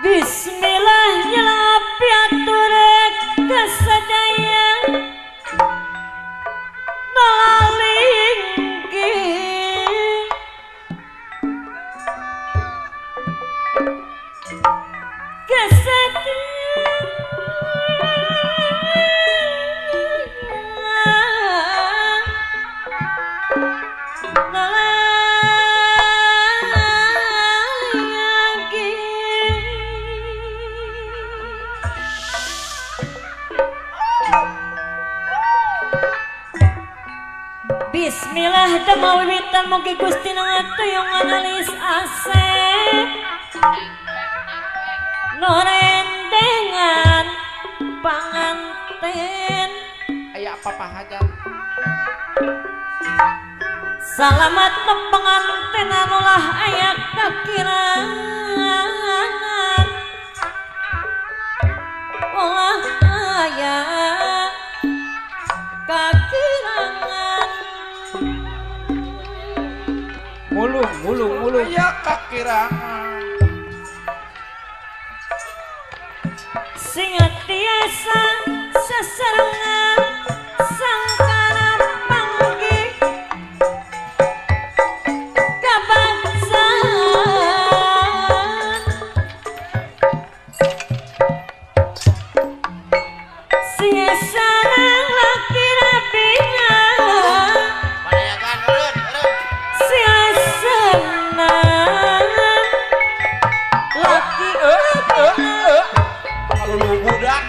Bismillah nyelapi aturek kesadaya nalinggi Bismillah damel wiwitan mugi Gusti ngatuyung analis asep norendengan panganten aya apa hajat salamat penganten anulah aya kakirangan ulah aya kakirangan mulung aya kakirangan sing tiasa seserangan sangkara panggih kabangsaan sing sareng laki rabina panayakan urut sing senang laki lulu budak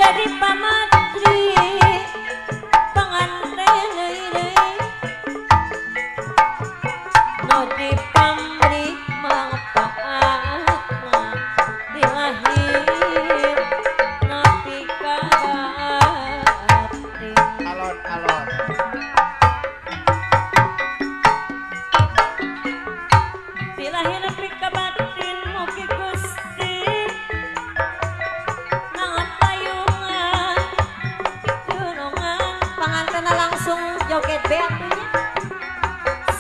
jadi pamatri pengantin no dipamri mangpaatna dilahir napi kabati alon-alon dilahir napi kabatin mugi Gusti nangapayungan junungan pengantin langsung joget beatunya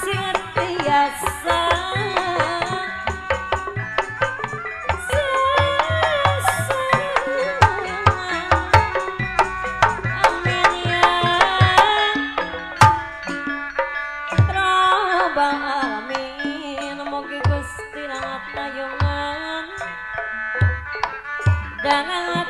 sing tiasa amin ya Rabbal alamin mugi Gusti nangapayungan dangatan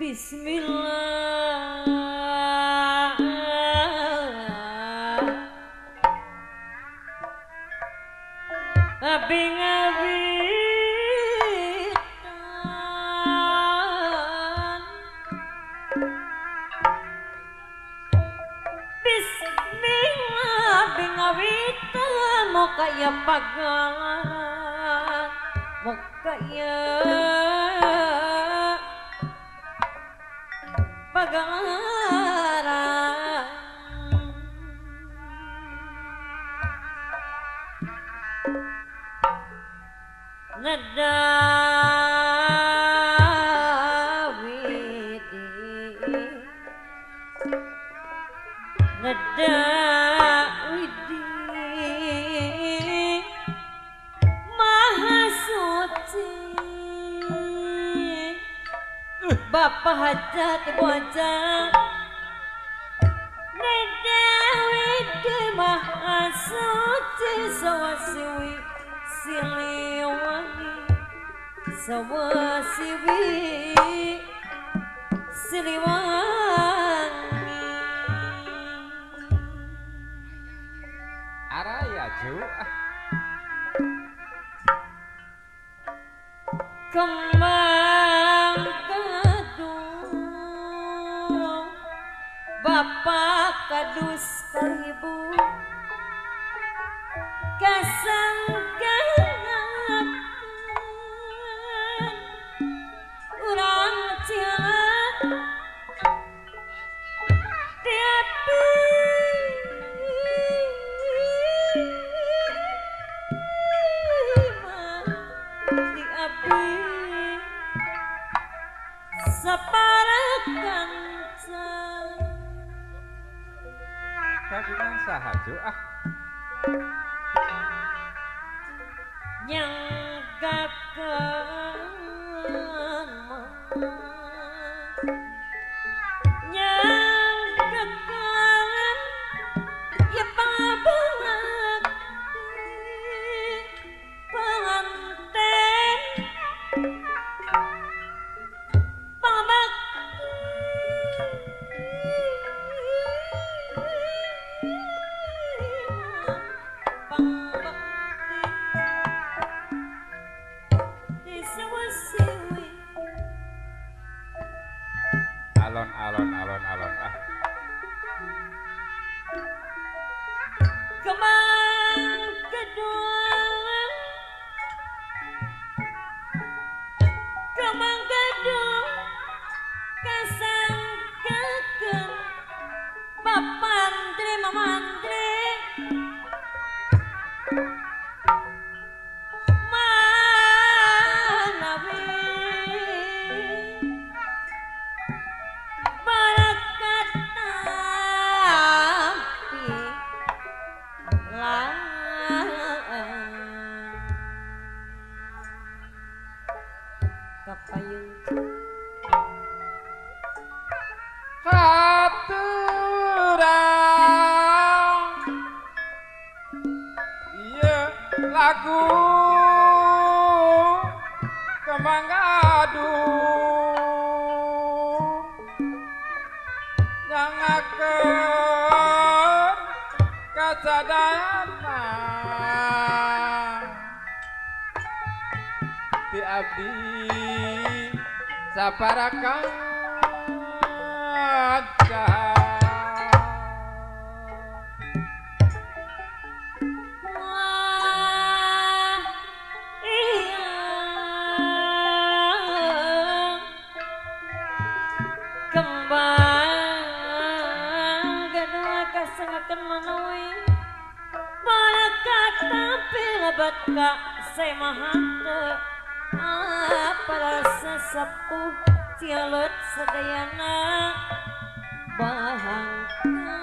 Bismillah abing awitan Bismillah abing awitan mau kaya pagalan mau kaya pagaran nadawidi maha suci Bapak hajat ibu hajat nadawidi maha suci sawasiwi siliwangi sawasiwi siliwangi araya ju kembang kedung Bapak kadus kalibu kasanggangan urang cilat tapi di api saparakan kagungan saha ju yang gakan yang gakan ya pangabangat penganten pangabakti lagu kembang aduh nyangakeun kasadayana ti abdi saparakaca Kak semahante para sesepuh cialet sedayana bahangka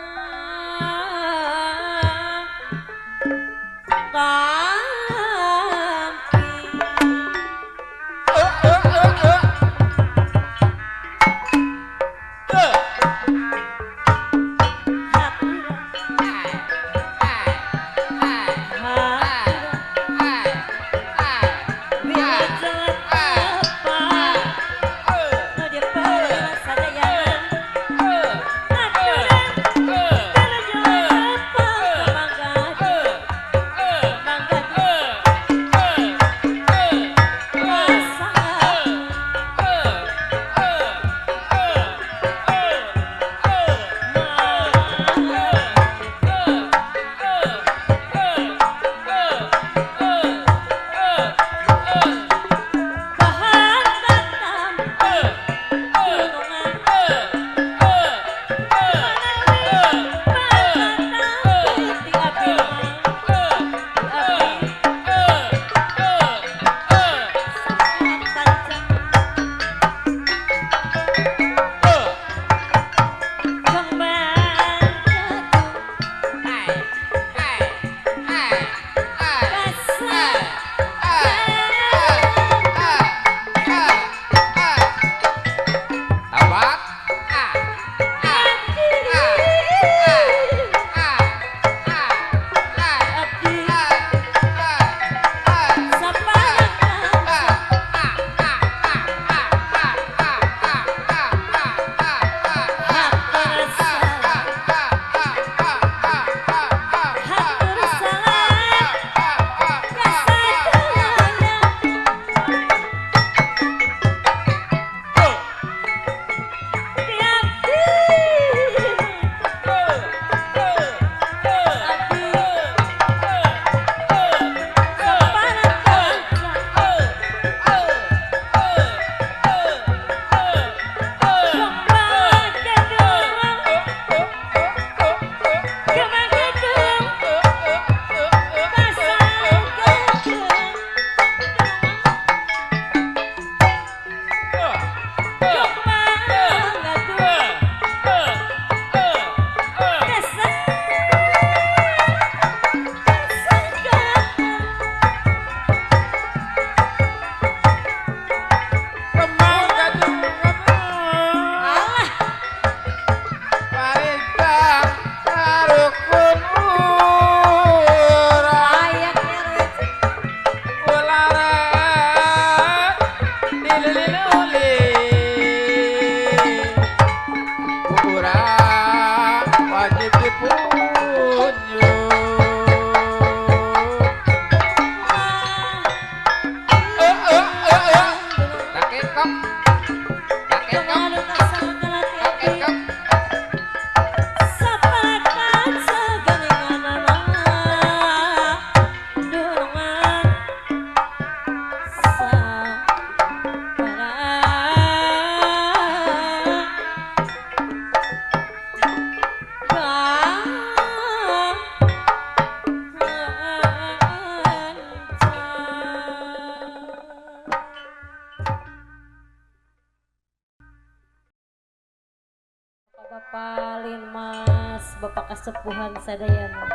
Palin Mas Bapak Kasepuhan sadayana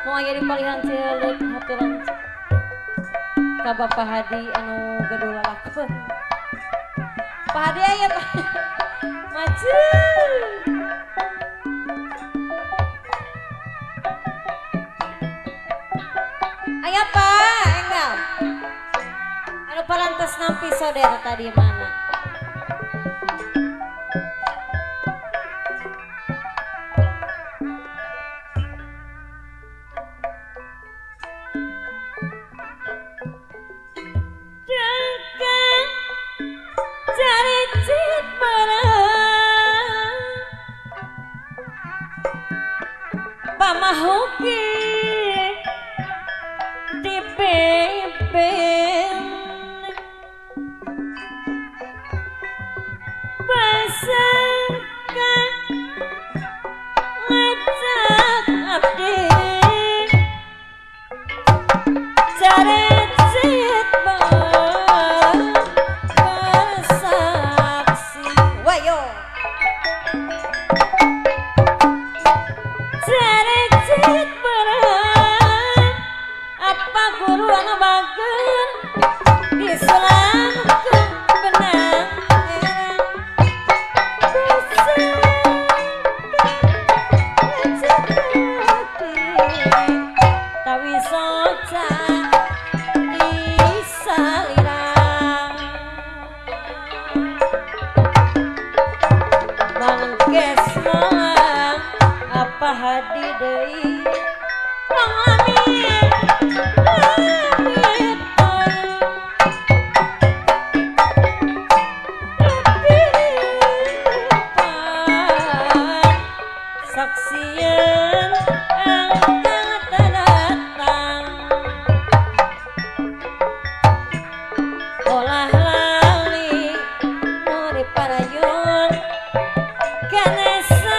nu aya di palihan Cileut haturan ka Bapak Hadi anu gaduh lalakkeun Pak Hadi aya Pak maju aya Pak Mas nampi saudara tadi mana? Pamahuki dipimpin pasakan ngajak abdi carit-cirit bersaksi Wayo. carit-cirit berat apa guru anu bageun diselametkeun benang herang tawi soca disalirang mangkes moang apa hadi deui panglamit lamit saksieun angkat datang olah lali nu diparayun ganesa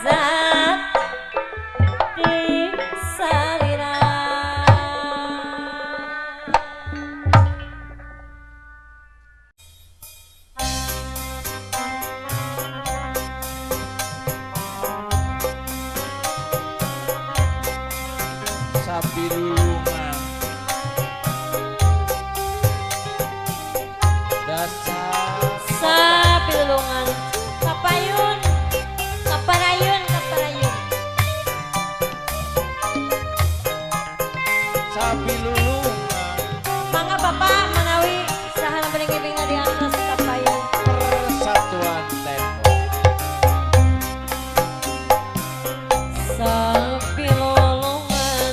lazat di salira. Sabilungan dasar Sabilungan kapayun kaparayun kaparayun sabilulungan mangga bapak manawi saha bening-bening di atas kapayun persatuan tempo sabilulungan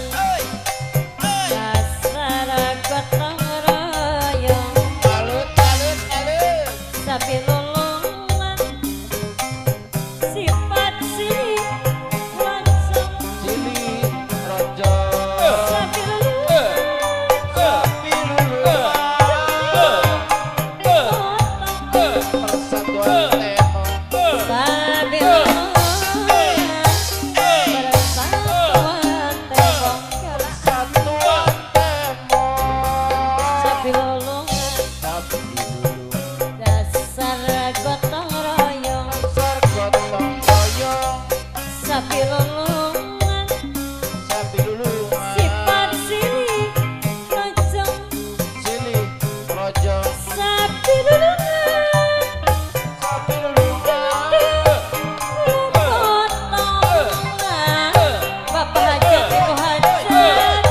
dasar gotong royong alut alut alut sabilulungan sifat siri langsung cili rojo sabilulungan sabilulungan persatuan tempo persatuan tempo sabilulungan sabilulungan dasar gotong royong dasar gotong royong sabilulungan sabilulungan sifat siri rojong cili rojo sabilulungan sabilulungan potongan bapak hajat ibu hajat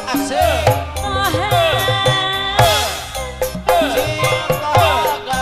asik tohen cinta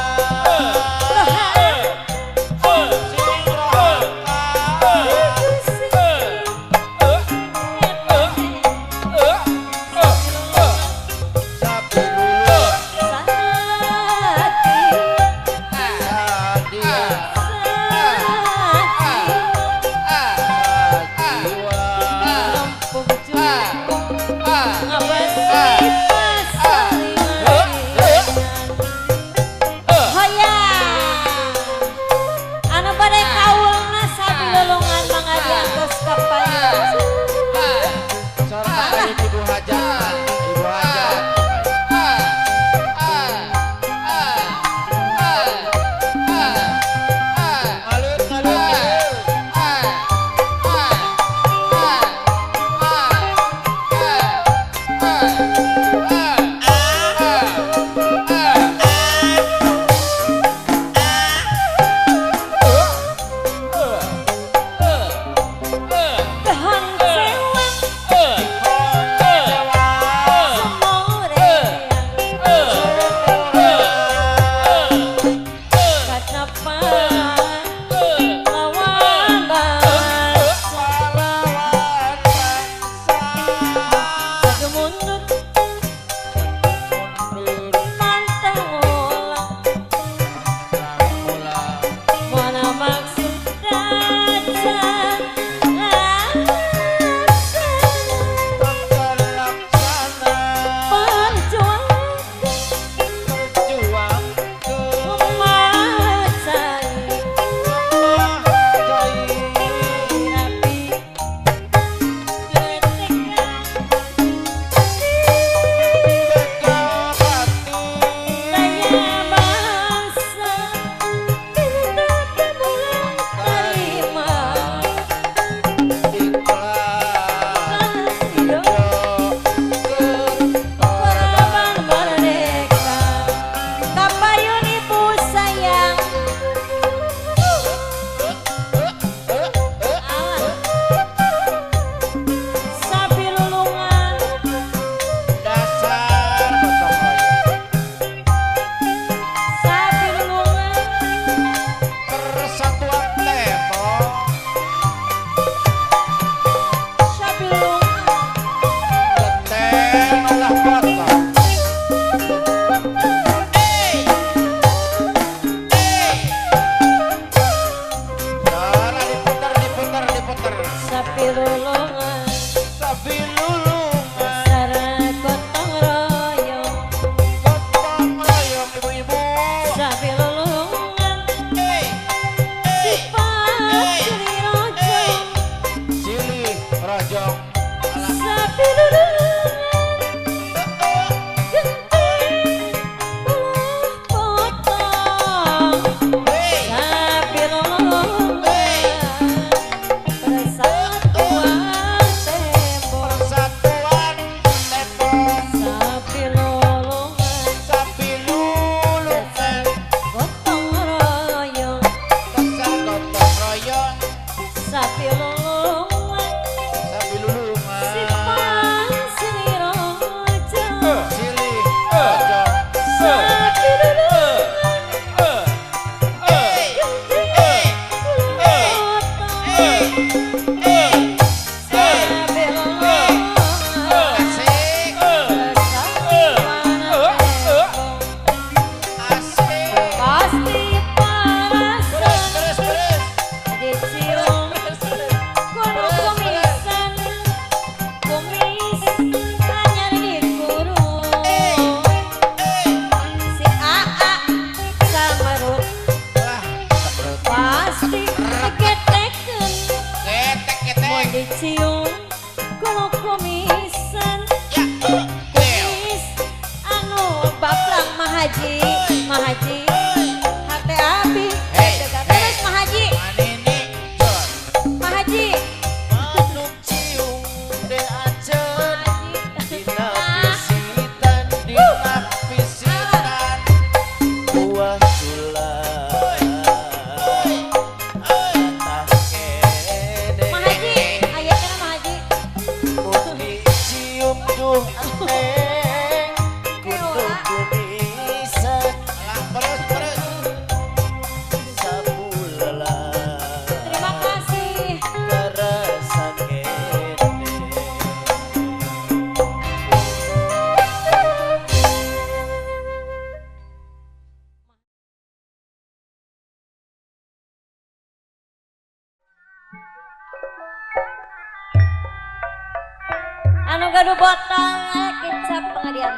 anu gaduh botol kecap pengadian.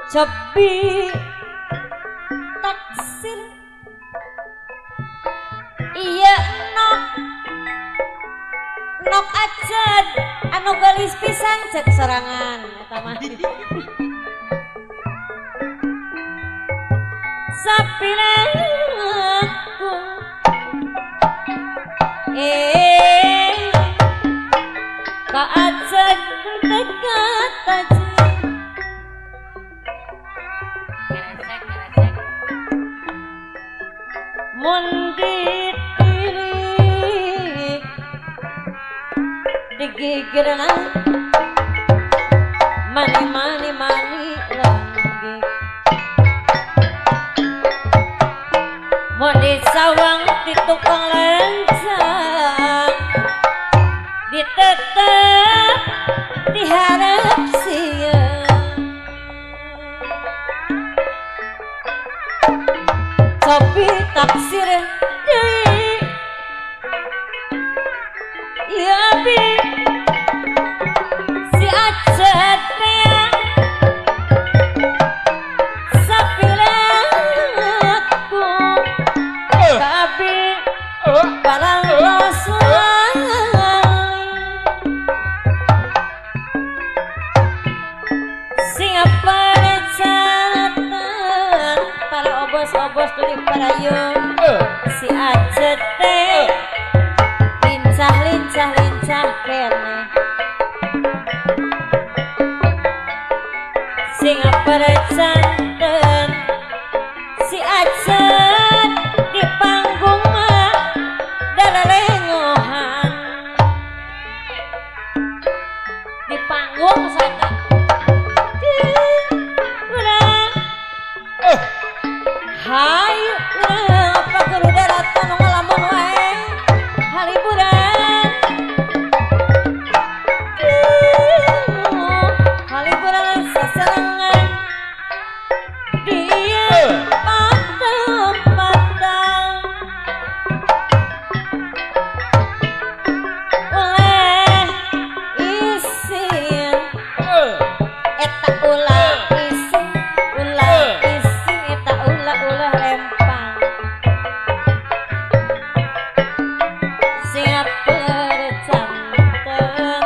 Cobi taksir iya nok aja anu galis pisan cek serangan eta mah sapireku ka aja dekat aja mundi diri digigirna mani lagi mundi sawang di tukang lencang ditetep diharap siang kopi taksir deui ya bi si acet teh sapileku tapi barang rasa siapa recatan para obos-obos tuli parayung si acet teh lincah kene sing perecanten si acet di panggung mah dalelengohan di panggung sana urang hayu urang apa kudu daratan nu ngalamun wae haliburan haliburan sasarangan dia patang-patang oleh isin eta ulah isin eta ulah rempang siap percanten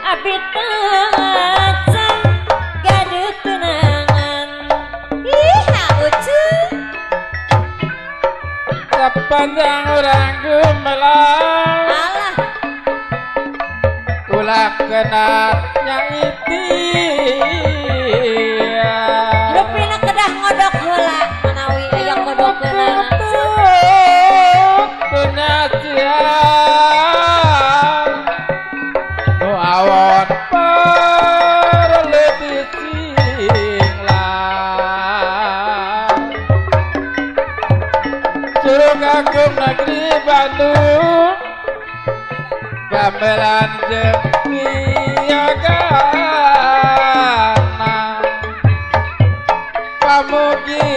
abi tacan gaduh kenangan iha ucu Sepanjang orang gemelang alah ulah kenatnya rupina kedah ngodok heula manawi aya ngodokeunana penyajian nu awon parleutik singlang curug agung negeri Bandung gamelan jeung piagana pamugi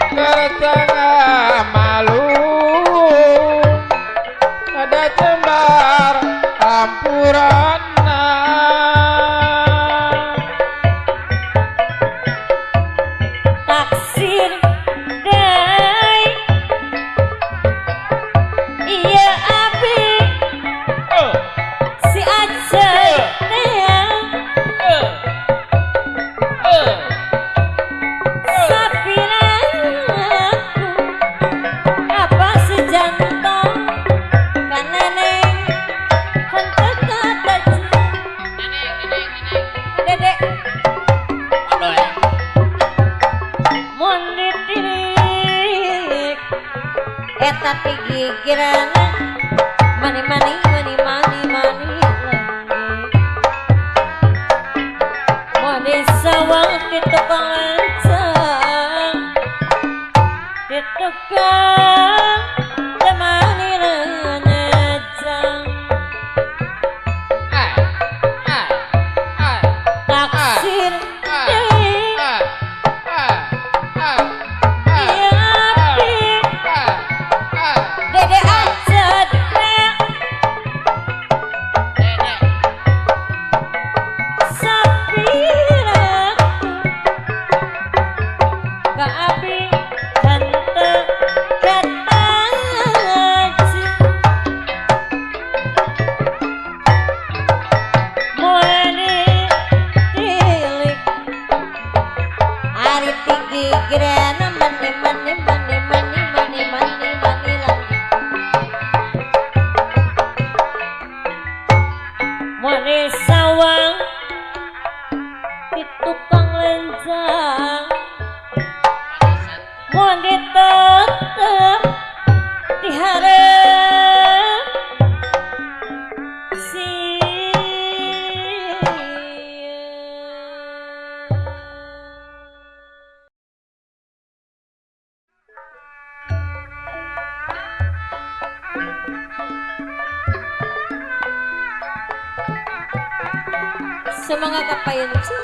kercanga malu ada cembar ampurana taksir deui iya abi si acet teh sapireku apa si jantung ka neneng henteu kata dedek mun ditirik eta tigigirana mani lagi mun disawang Semangat kapayan sih.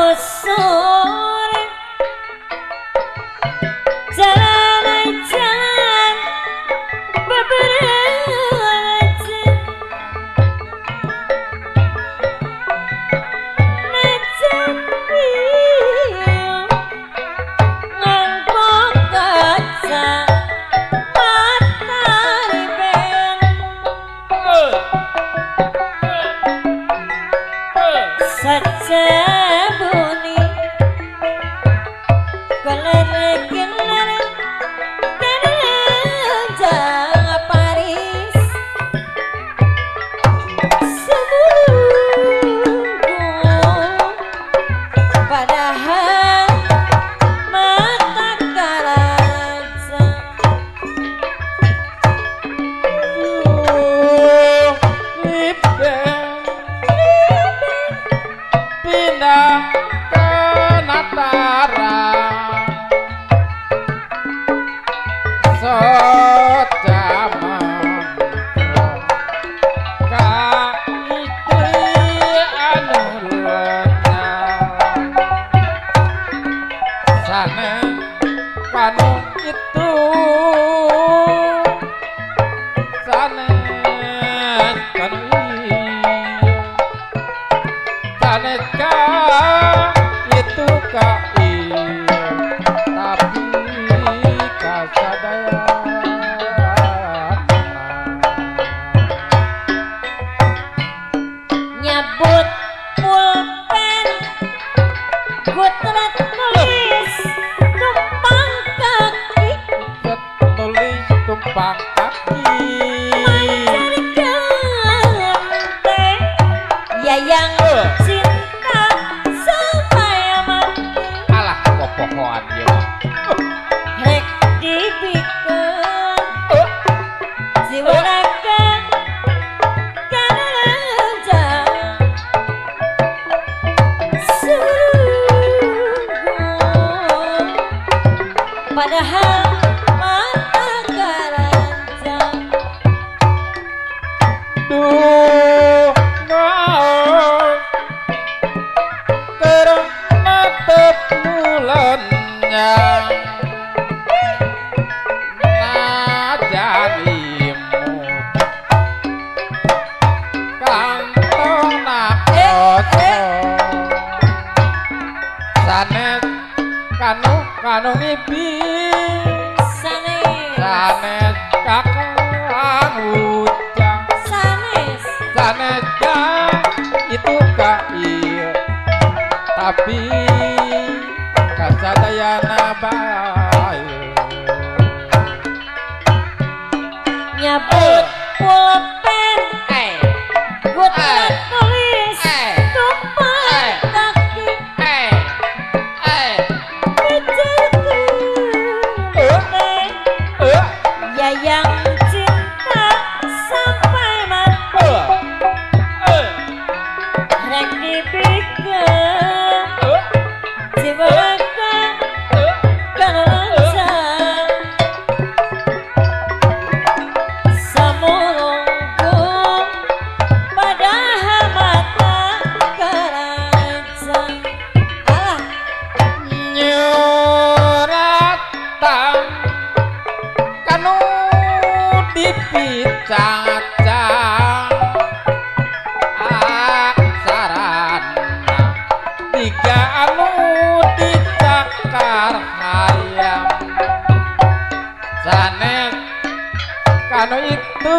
Pasusur jalan-jalan beberapa najan ngangkok kaca matahari ben sajabuni keler-keler kenjang Paris sebelumku padahal mata karaja pindah ke Natara sojaman ka istri anu lenyap sana kanu itu sana kanu Saneka itu kai tapi kasadayana nyabut pulpen gutret nulis tumpang kaki tulis tumpang kaki mencari gante yayang cinta sampai mati alah popohoan dia mah rek dibikeun jiwa raga karaja sungguh padahal mata karaja duh maaf karena tepulannya najanimu kantong nakoso sanes kanu ngipi sanes sanes kakang ujang sanes sanes itu kai tapi kasadayana bae nyabut pulpen gutret nulis tumpang kaki yayang cinta sampai mati rek dibikeun jiwa raga karaja samulungku padahal mata karaja alah nyuratan kanu dipicacang aksarana tiga anu dicakar hayam sanes kanu itu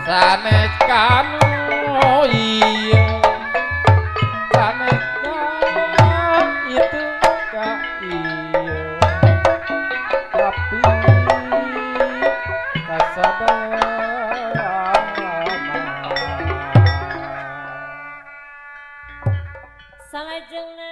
sanes kanu iya sanes kanu itu ka iya tapi kasadayana salajengna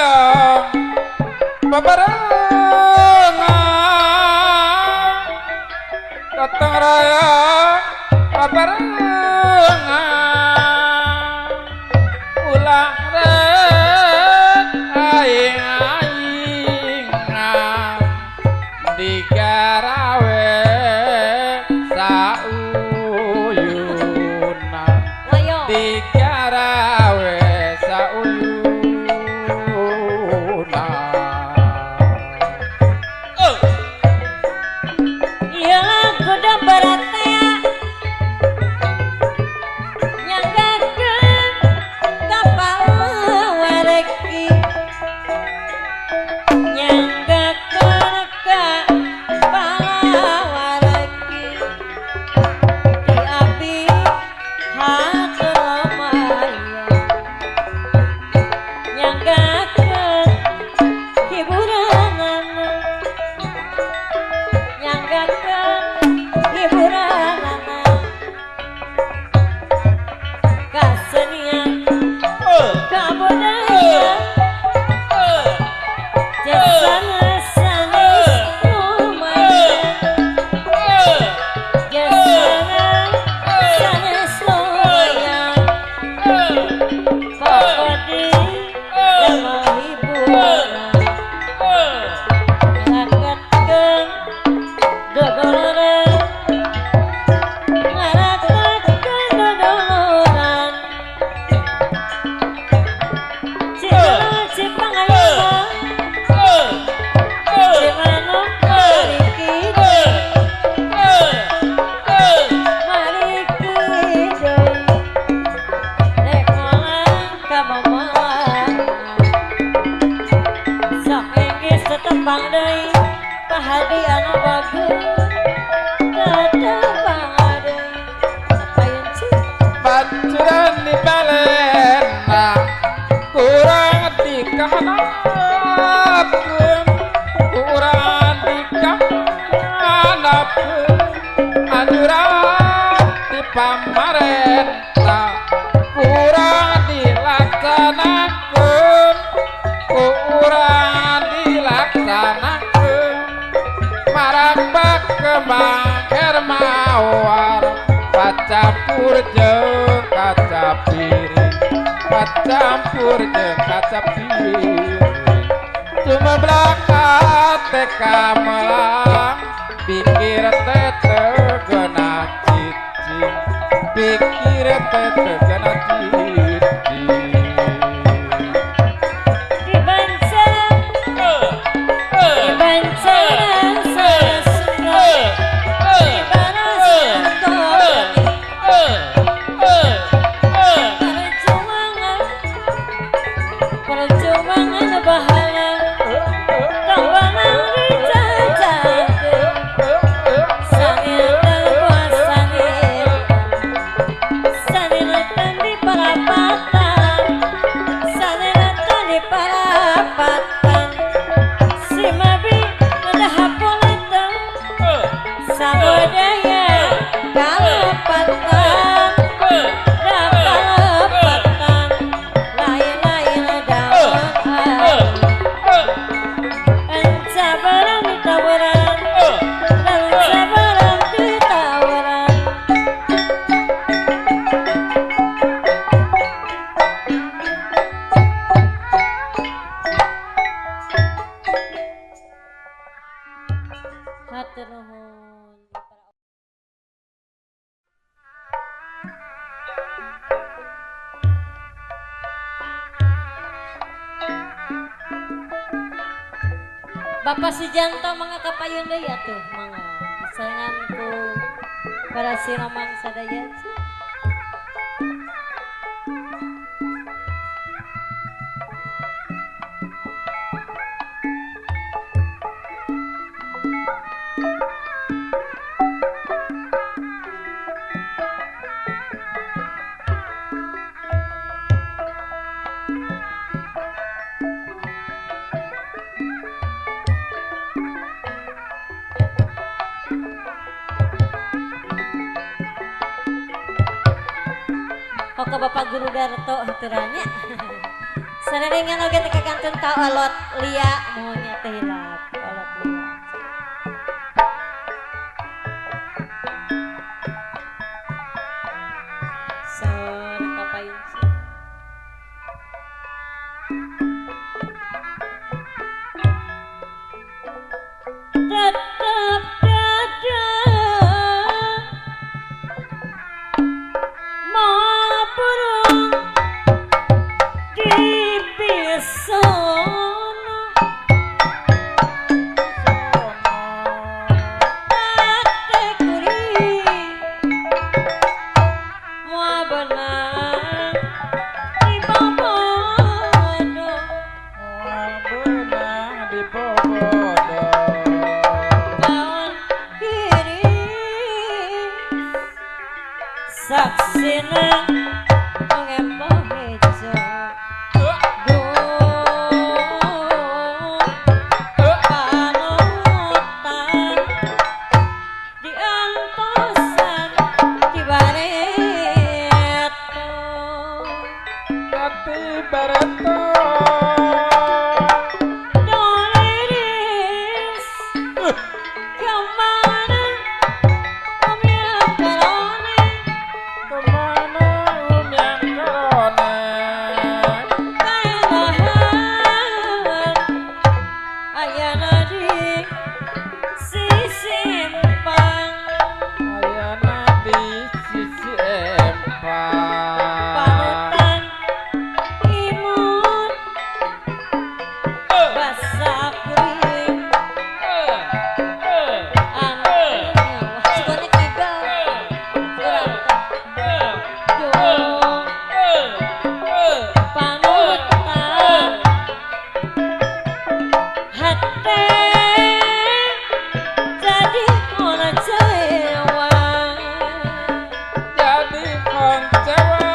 rayong bebarengan gotong royong bebarengan ulah ret aing-aingan digarawe sauyunan Wayo. digarawe sauyunan Iya lagu da baratea nyanggakeun kapal wareki nyanggakeun kapal wareki di abi hakeumaya nyanggakeun hiburan nyanggakeun hiburanana kasenian kabudayaan jasana sanes lumayan jasana sanes lumayan kokodi damel hiburan ngangkatkeun dodoloran ngarakatkeun dodoloran cipangayana cimanuk mariki mariki deui rek molang ka momolangan sok enggeus tetepang deui pahadi anu bagus tetepang deui sapayeun cik Pancuran di balena kurang dikahanapkeun kurang dikahanapkeun anjuran di pamarenta kurang dilaksanakeun kurang dilaksanakeun marambak kembang hermawar pacampur jeung kaca piring pacampur jeung kaca piring cuma belakang teh kamelang pikir teh teugena cicing pikir teh teugena cicing dibancaran dibancaran sarasunda dibarasan togani perjuangan bahala tambangan dijajakeun sangetan puasangetan sangetan di parapatan sangetan di parapatan si mabi nadahapoletan sabodaya kalepatan da kalepatan lain-lain daun sabarang ditawaran dan sabarang ditawaran hatur nuhun Bapak Sujanto mangga kapayun deui atuh mangga disarengan ku para siroman sadaya. Oke Bapak Guru Darto haturanya Sanaringan oge teh kagantun ka olot lia monya teh hilap olot lia. Sore kapain sih. Tetap dada mau burung dipisono ate kuri mau benang di bobodo benang di bobodo kawan iris saksina mengempoh hejo panutan diantosan dibareto hati bareto doliris kemana umiang karone kemana unyang karone kaelahan ayana di sisimpang ayana di sisi empang panutan imut basah kering anaknya wah suka tiga dong panutan hati jadi mola cewa jadi koncewa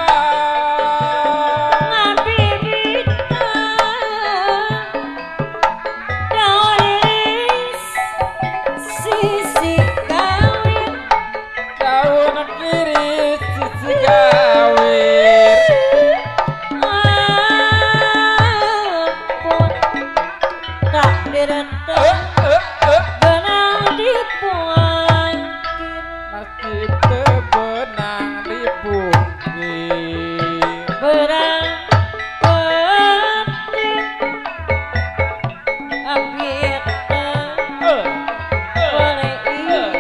ngabibita daulis sisi kawin daun kiri sisi gawir ampun takdir teu benang dipuangkir masih tebenang di bukit berang penting abit boleh ikhtiar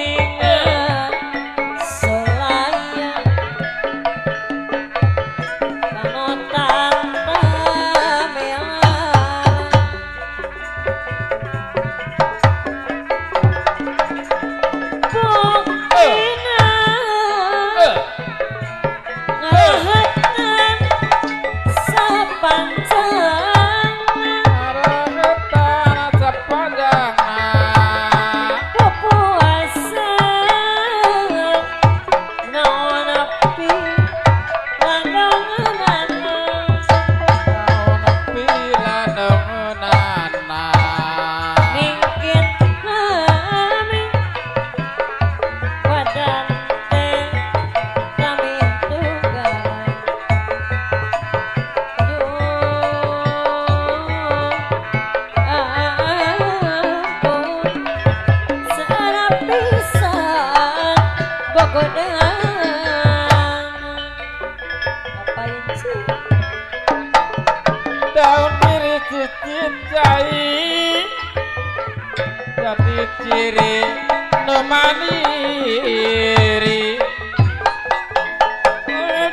geningan selayan panutan tamelan buktina ngahetan sapanjang Aragetan sepanjangna kepuasan naon api landonganana daun pila dengenana mingkit nami wadan teh kami tugas ampun serapisan gogodean apain sih daun kiri sisi cai jadi ciri nemaniri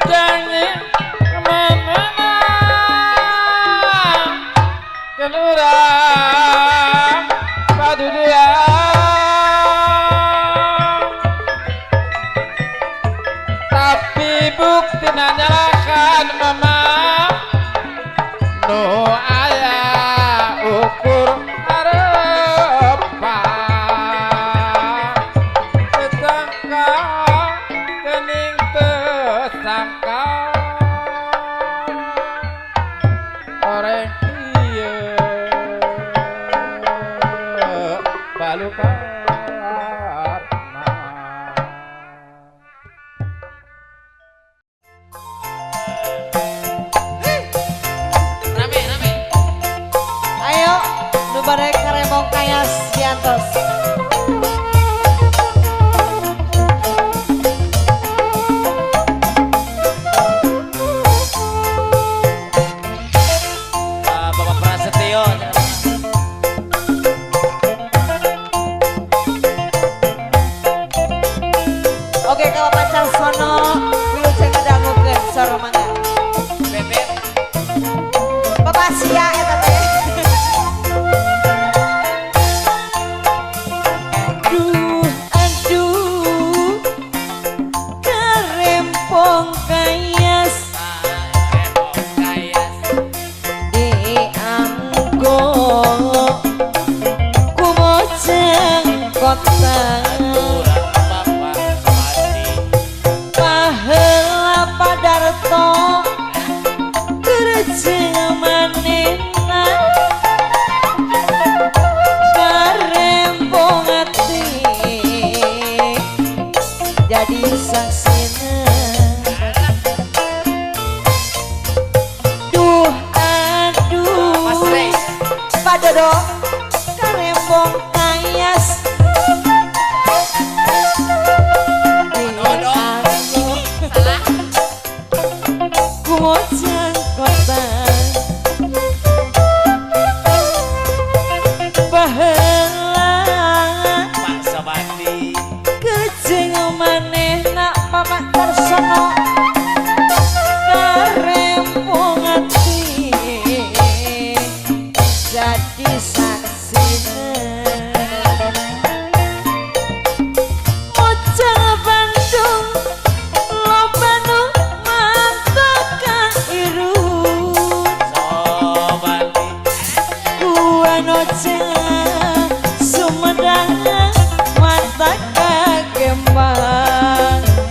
janji kemana kelurang padudia tapi bukti nyalakan mama no ayah ukur harapan tetangga kening tersangka orang iya balu karna motor mangga. Bebek. Bapak sia eta teh. Duh, aduh, karempong kayas dianggo kumojeng kota. Paheula padarto kerjeng manehna karempong ati jadi saksina. Duh aduh padodo karempong kayas kumojeng kota. Baheula Pak Sabandi. kejeng manehna Bapak Tarsono karempong ati jadi saksina. Mojang Bandung loba nu mantap irut Sabandi. Kuanoja Sumedang mata kagembang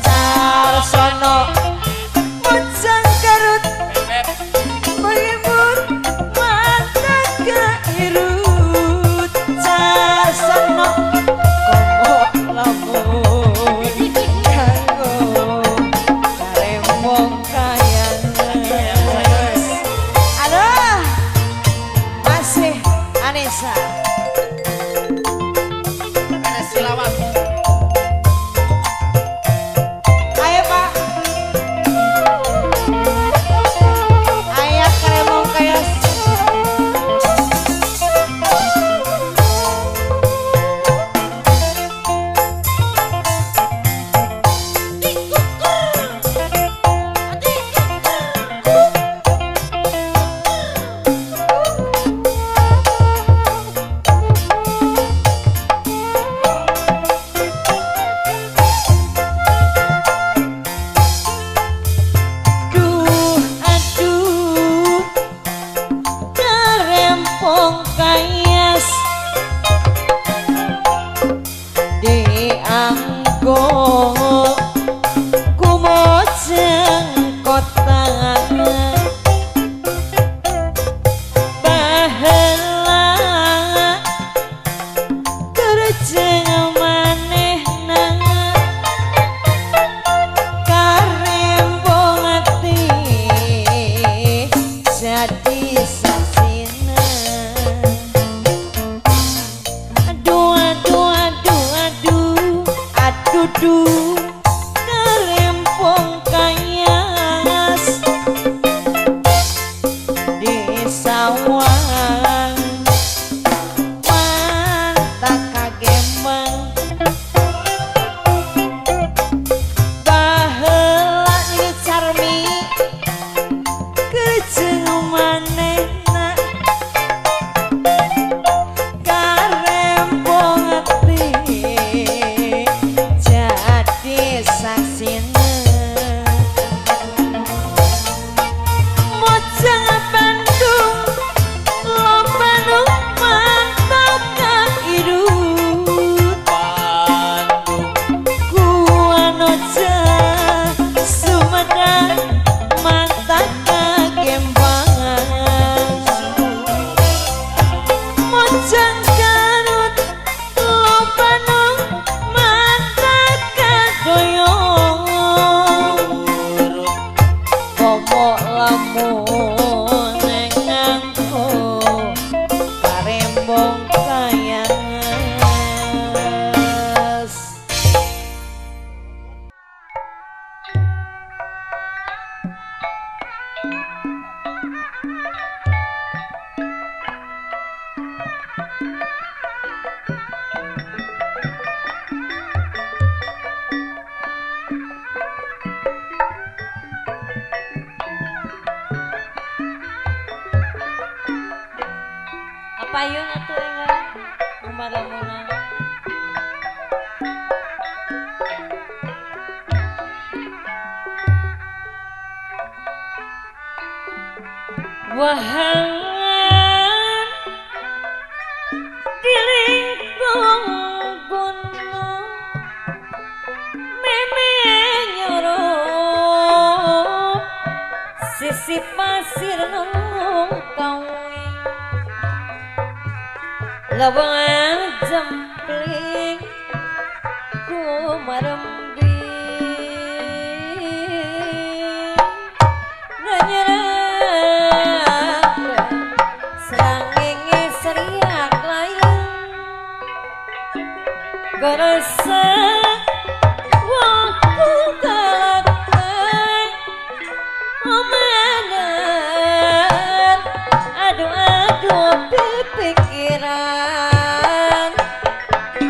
Carsono Mojang Garut Bebek. Bangimut mata kairut Carsono Komo lamun kanggo karempong kayangan. Aduh masih Anissa. Ada silawat. Ayo Pak. Ayah karempong kayas. Duh aduh karempong kayas dianggo kumojeng kota. Baheula kerjeng manehna karempong ati jadi saksina. Aduh aduh aduh aduh aduh duh karempong kayas di sawang manta kagembang. Baheula ini Carmi kejeng manehna karempong ati jadi saksina. Mojang Bandung loba nu mantap kairut Bandung. Kuanoja Sumedang mata kagembang Mojang Garut loba nu mata kadoyong Komo lamun nganggo karempong kayas. payung atuh enggak umar lamunan wahangan di lingkung gunung meme nyuruh sisi pasir nung kawing lawang jempling ku marembi nanyerang serangenge seriak layang garasa waktu galakai omanan aduh pipikiran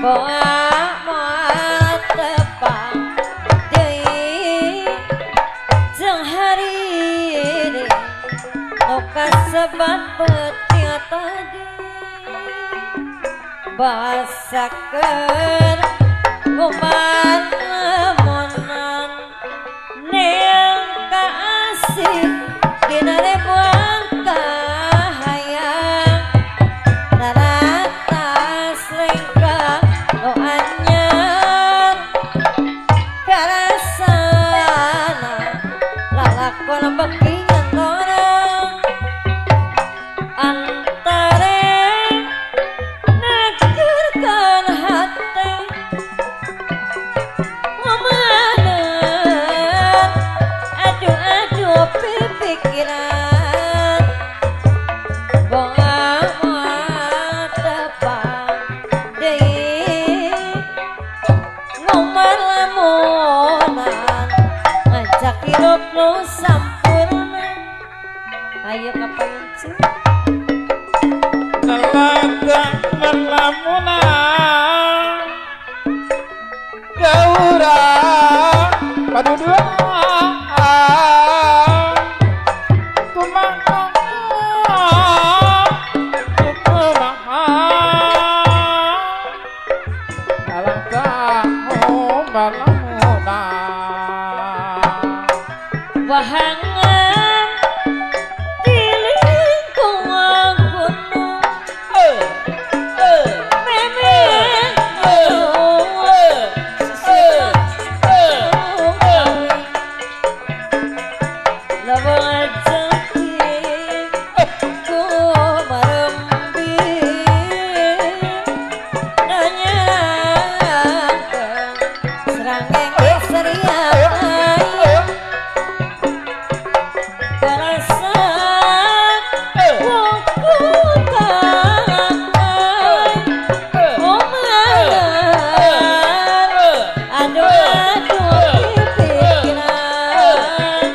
moal tepang deui jeung hariri nu kasebat peuting tadi basakeun umar lamunan neang kaasih dina ribuan kahayang naratas lengkap lo anyar karasana lalakon bekingan orang antare nakirkan hati omanan aduh pipikiran moal tepang deui ngomar lamunan ngajak hirup nu sampurna ayo ka payun Nelaga merlamunan gaura paduduan kumaha kumaha alangkah merlamunan wahangan di lingkung gunung meme lawang jempling ku marembi nanyangkeun serangenge seriak layang karasa wuku kalakai omanan aduh pipikiran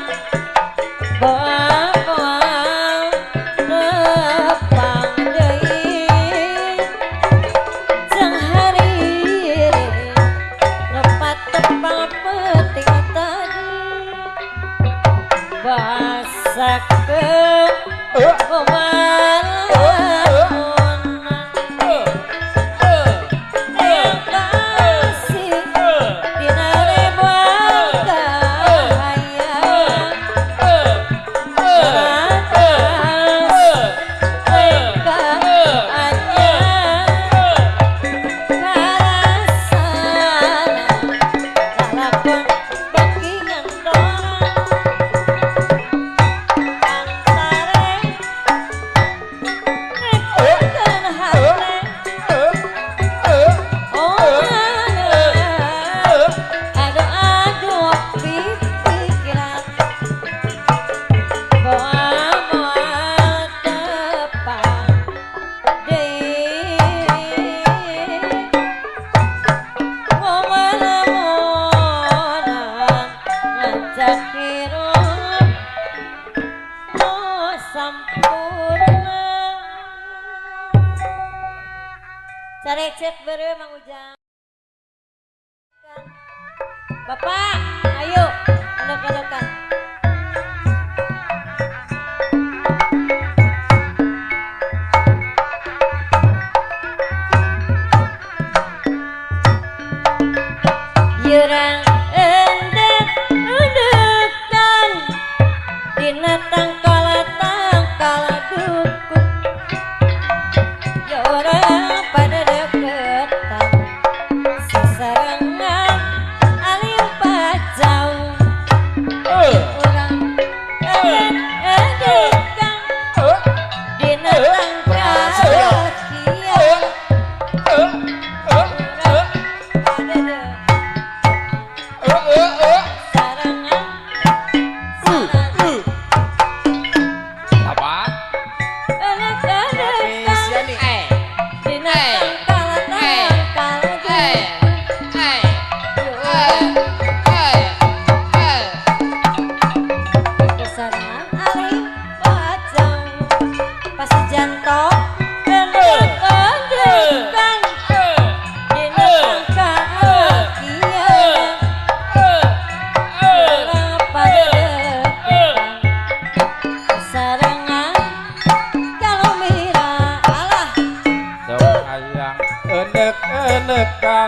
moal tepang deui jeung hariri lepat tepang peuting tadi basakeun umar lamunan neang kasih dina ribuan kahayang naratas lengkap anyar karasana lalakon bekingan orang antare nekirkeun hati omanan aduh pipikiran moal tepang deui ngomar lamunan ngajak hirup nu sampurna carecet beureuh Mang Ujang Bapak ayo endok-endokan dina tangkal dukuk ya orang pada deketan sasarangan alim pacau orang deketan dina tangkal kian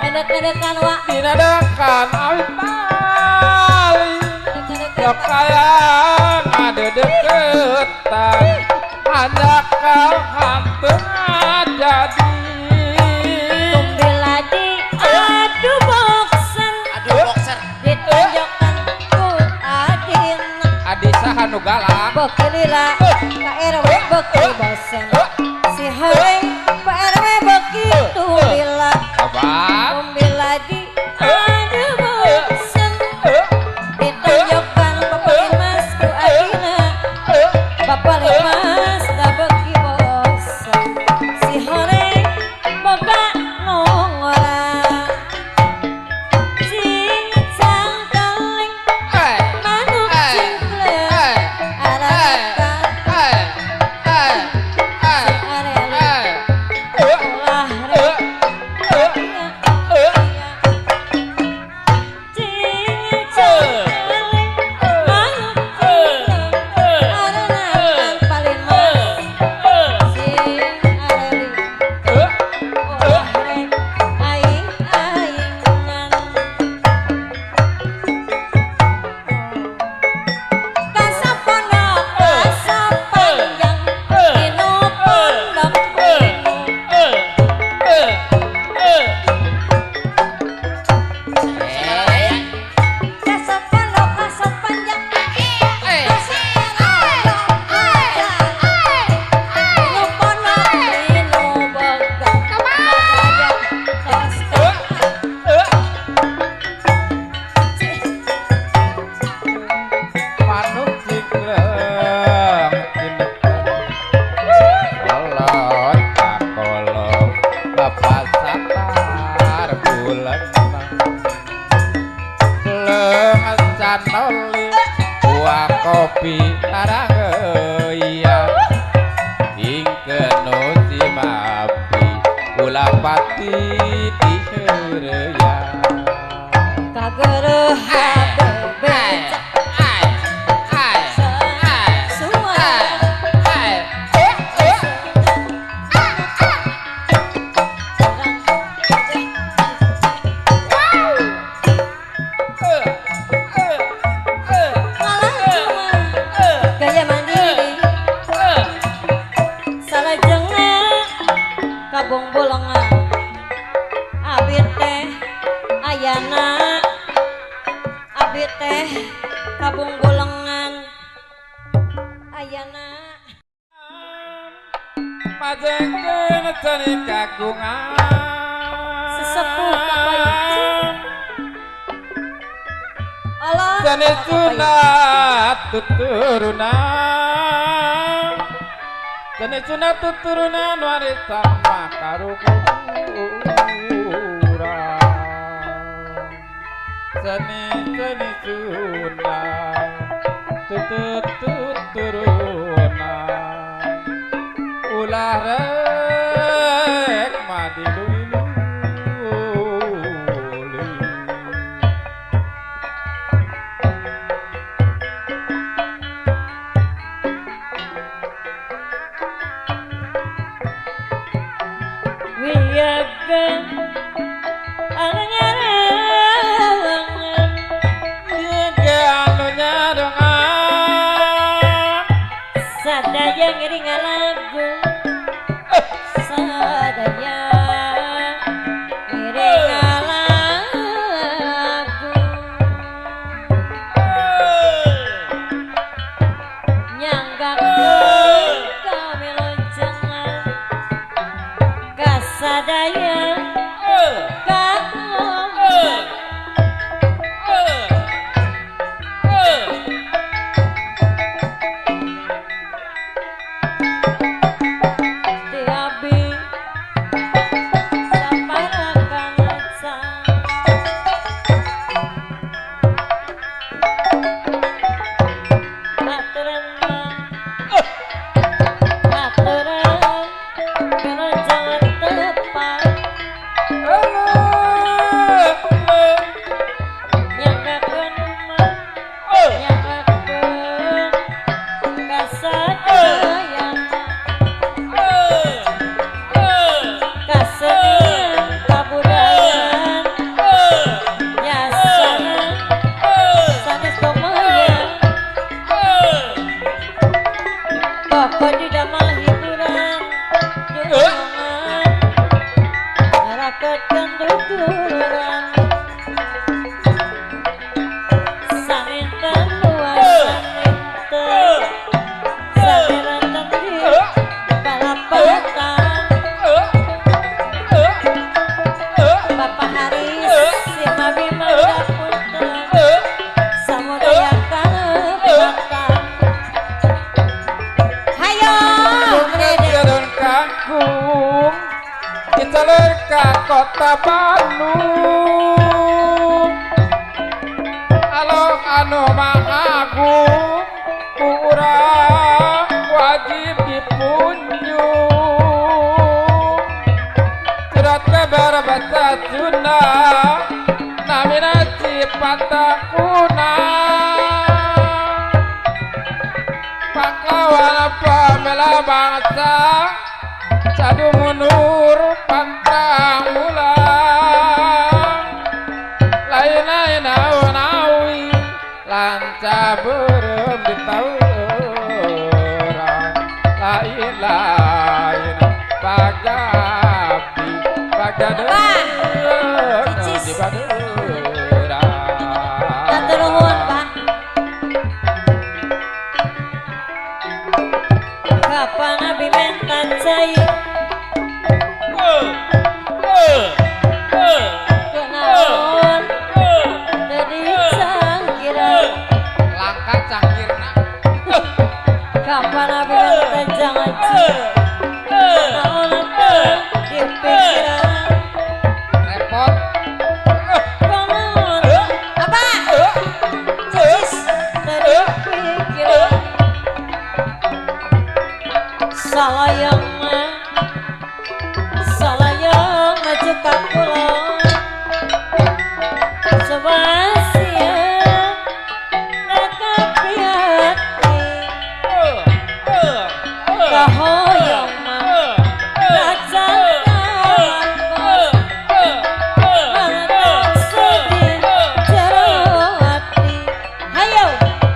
enek-enekan wak dinadakan awit tali lokayang ada deketan hanya kau hanteng jadi tumbiladi adu boksen ditonjokkan ku adin adi sahanu galak bekilila ka RW beki bosen si hereng pa RW beki tumbila abang tumbiladi adu boksen ditonjokkan bapak limas ku adina bapak limas da beki bosen si hereng boga nongora cincang teling manuk cingklek araka Noli buah kopi tarangeuyan ingkeno si mapi ulah pati di heureyan kageureuh bebeca semua gaya mandiri salajengna kabung bolongan abdi teh ayana abdi teh kabung bolongan ayana majengkeun ceni kagungan sesepuh kapaiti Allah ceni sunat tuturunan ceni sunat tuturunan warisan makarukurang ceni sunat tuturunan ulah rek madilu wiyagan arangarangan anu nyadongan sadaya ngiringan lagu sadaya ngiringan lagu nyanggakeun kawilujengan kasadaya Kota Bandung alo anu mahagung urang wajib dipunjung surat kabar baca Sunda namina Cipatakuna pahlawan pembela bangsa Sadu mundur pantang ulang lain-lain nawi lanca berem di tawuran lain-lain pagabi pagadeun di baduran atur nuhun Pak kapan abi mentan cai kenaon tadi cangkira langka cangkirna kapan abi mentan jangan kenaon di pikiran repot kenaon apa cis tadi pikiran salayang maju ka kulon sebasia nakapi hati kahoyong mah racan malah sedih jero hati hayo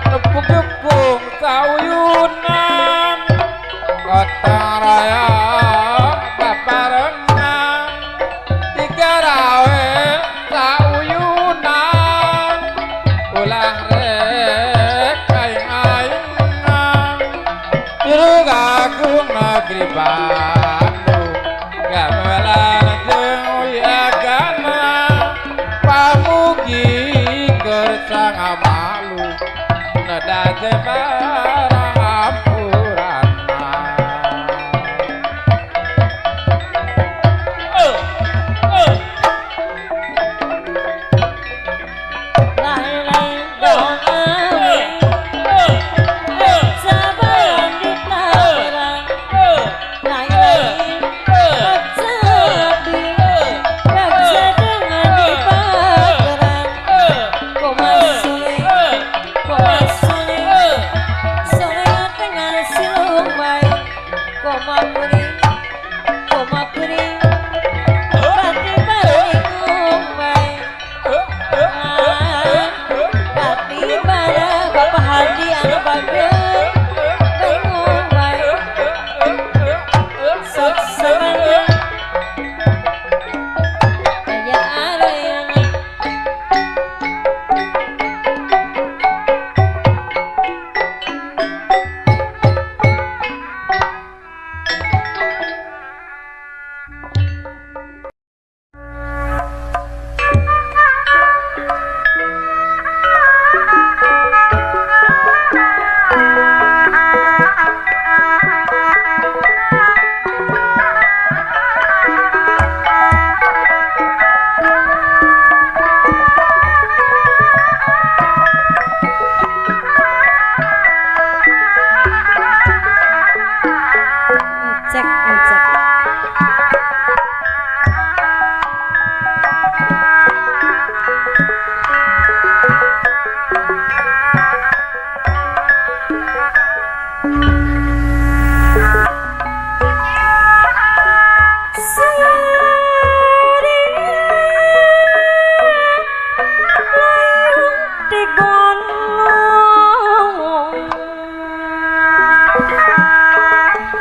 tepuk-tepuk sauyunan kota raya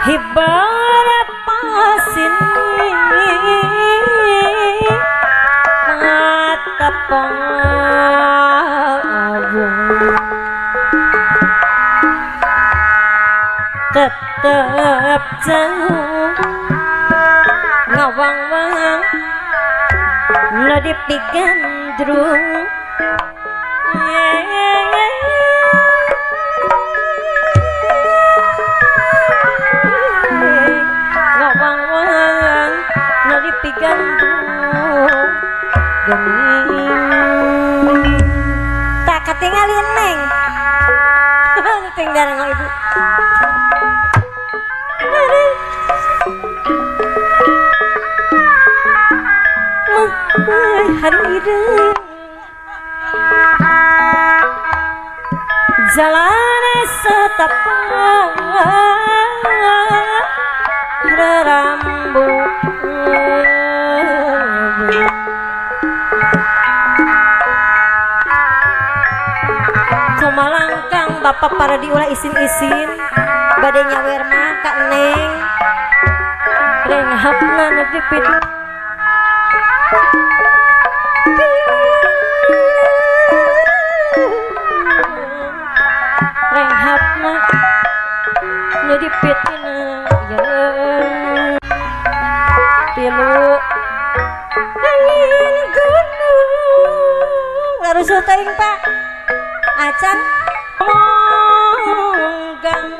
Hibar pasin mata pangabung tetep jauh ngawang-wang nadi pigandrung ngawang-wang nadi pigandrung gening tak ketinggalin neng tinggal dengan ibu hari ini jalan setapak rambut kumalangkang bapak para diulah isin-isin badai nyawer mah kak neng renghapna ngedipit renghapna ngedipitina ya tilu angin gunung harus syuting pak acan monggang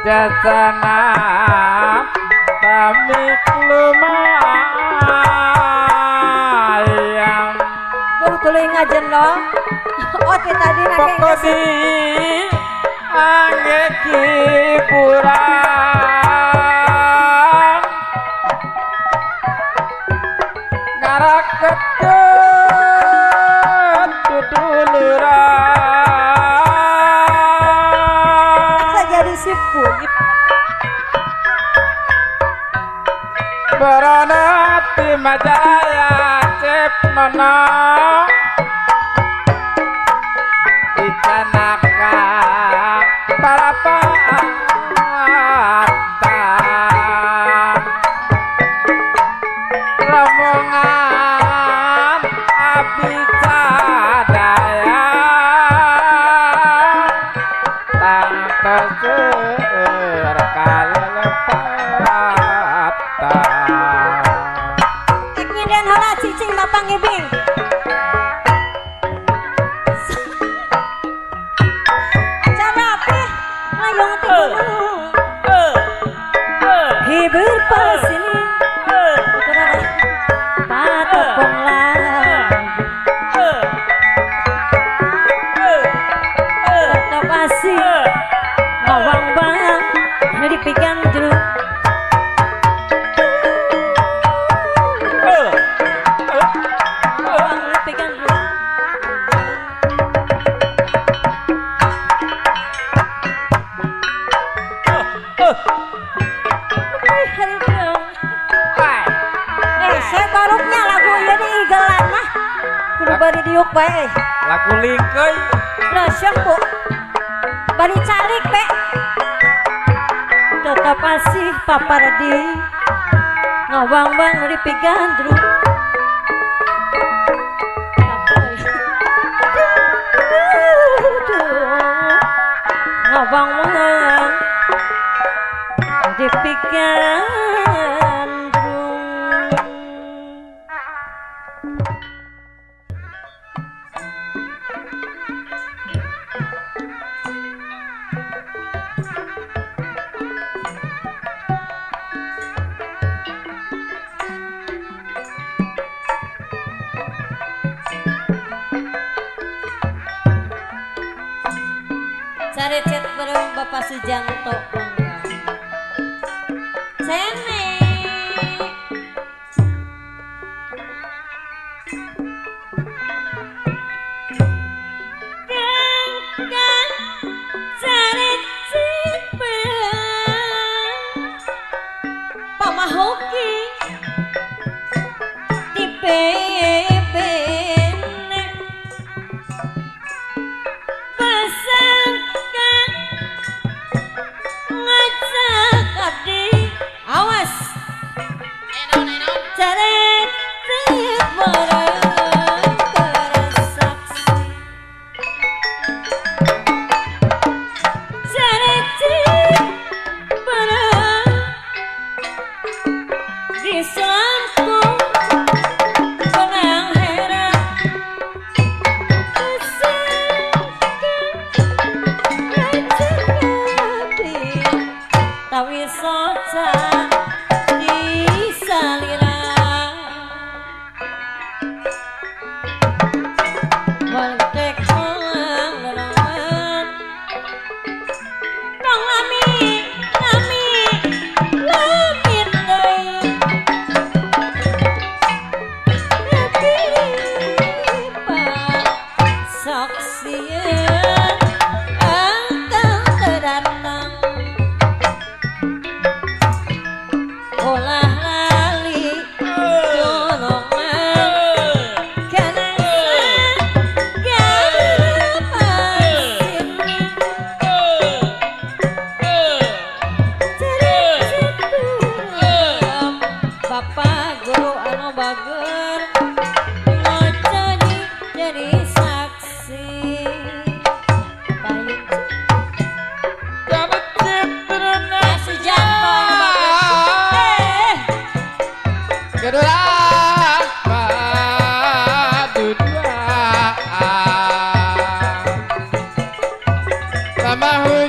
jasana tamik lumayang tuloy ngajen lo oke tadi pokok di angge kiburang ngaraket tutulurang jadi siput beronati majaya cep menang icanaka para patang rombongan abdi sadaya tang kesur kalepatan ingin hola cicing bapak ngibing hibur pasini patopong lagi topasi ngawang bang jadi pikan jeruk ngawang pikan jeruk saya baruknya lagu ini igelan mah kudu bari diuk bae lagu lingkeuy lah syampu bari calik be tetap asih papardi ngawang bang di pigandru sarecet bareng Bapak Sujanto mangga. Sene Ganggang sarecet bareng pamahoki tipe Sama